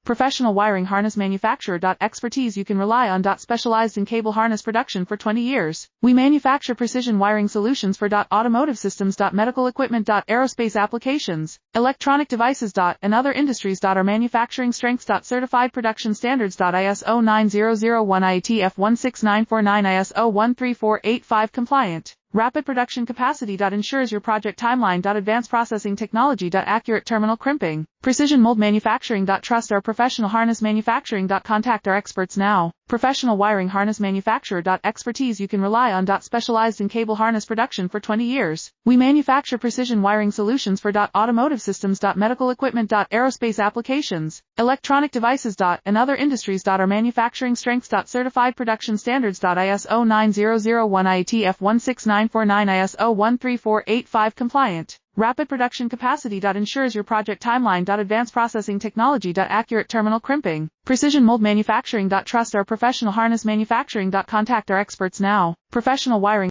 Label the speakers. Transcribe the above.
Speaker 1: Professional wiring harness manufacturer. Expertise you can rely on. Specialized in cable harness production for 20 years. We manufacture precision wiring solutions for automotive systems. Medical equipment. Aerospace applications, electronic devices. And other industries. Our manufacturing strengths. Certified production standards. ISO 9001 IATF 16949 ISO 13485 compliant. Rapid production capacity. Ensures your project timeline. Advanced processing technology. Accurate terminal crimping. Precision mold manufacturing. Trust our professional harness manufacturing. Contact our experts now. Professional wiring harness manufacturer. Expertise you can rely on. Specialized in cable harness production for 20 years. We manufacture precision wiring solutions for automotive systems. Medical equipment. Aerospace applications, electronic devices. And other industries. Our manufacturing strengths. Certified production standards. ISO 9001 IATF 16949 ISO 13485 compliant. Rapid production capacity. Ensures your project timeline. Advanced processing technology. Accurate terminal crimping. Precision mold manufacturing. Trust our professional harness manufacturing. Contact our experts now. Professional wiring